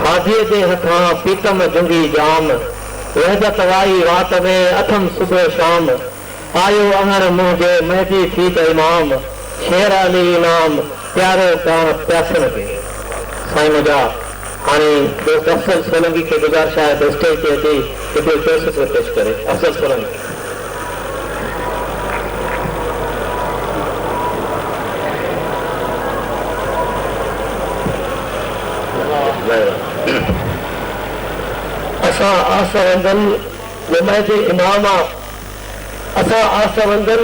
हाथीअ जे हथां पीतम जुंगी जाम, वहदत Y रात में अथम सुबह शाम, आयो अहर मुंहिंजे महदी थी त इमाम, शेर अली इनाम प्यारो कान प्यासन के। साईं मुंहिंजा हाणे दोस्त अफजल सोलंकी खे गुज़ारिश आहे त स्टेज ते अची हिकिड़ो पेश पेश करे। अफजल सोलंकी। असां आसवंदन जमायत इमाम आ, असां आसवंदन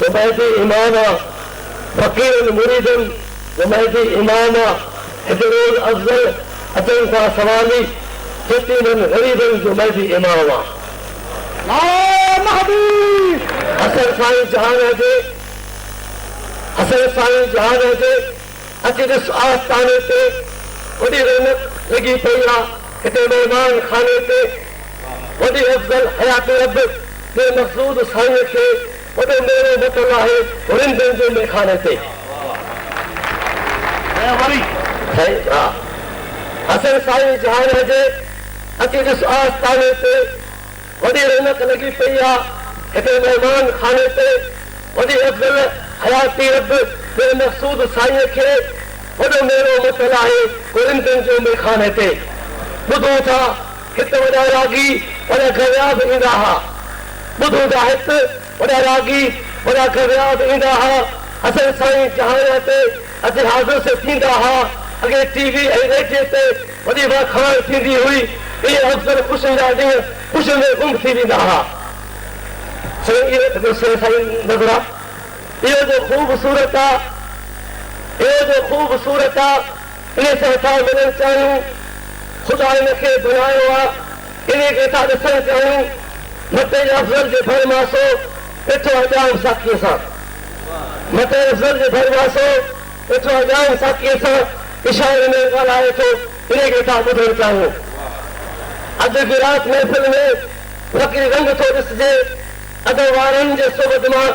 जमायत इमाम आ, फकीरन मुरीदन जमायत इमाम आ, हिजरोल अफजल अचन खां सवाली यतीमन गरीबन जमायत इमाम आ। हसन साईं जहान जे, हसन साईं जहान जे अची ॾिस आस्थाने ते वॾी रौनक लॻी पई आहे। हिते महिमान खाने ते वॾी अफज़ल हयात रब ते मक़सूद साईं खे वॾो मेरो वतन आहे रिंदनि जे मेखाने ते। हसन साईं जहान जे अची ॾिस आस्थाने ते वॾी रौनक लॻी पई आहे। हिते महिमान खाने ते वॾी अफज़ल हयाती रब ते मक़सूद साईं खे वॾो मेरो वतन आहे रिंदनि जे मेखाने ते। ॿुधो था हिते वॾा रागी वॾा गव्याब ईंदा हुआ, ॿुधो था हिते वॾा रागी वॾा गव्याब ईंदा हुआ। हसन साईं जहान ते अॼु हाज़िर थींदा हुआ। अॻे टीवी ऐं रेडियो ते वॾी वाखाण थींदी हुई। इहे अफ़सर ख़ुशियुनि जा ॾींहं ख़ुशियुनि में गुम थी वेंदा हुआ। साईं नज़र आहे इहो जो ख़ूबसूरत आहे, इहो जो ख़ूबसूरत आहे। इन सां था मिलणु चाहियूं, ख़ुदा हिन खे बनायो आहे, इन खे था ॾिसणु चाहियूं। मथे अफ़ज़ल जे भरमासो वेठो अजाम साखीअ सां, मथे अफ़ज़ल जे भरमासो वेठो अजाम साखीअ सां इशारे में ॻाल्हाए थो। इन खे था ॿुधणु चाहियूं। अॼु गुजरात महफ़िल में फ़क़ीर रंग थो ॾिसिजे, अदब वारनि जे सोबत मां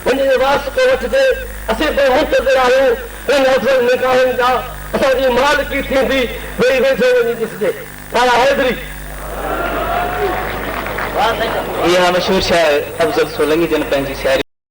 वञी वासिको वठिजे। असीं बि मुंतज़िर आहियूं इन अफ़ज़ल निकाहनि जा, असांजी मालिकी थींदी वेही वेझो वञी ॾिसिजे। तारा हैदरी इहा मशहूर शाइर अफ़ज़ल सोलंकी जन पंहिंजी शाइरी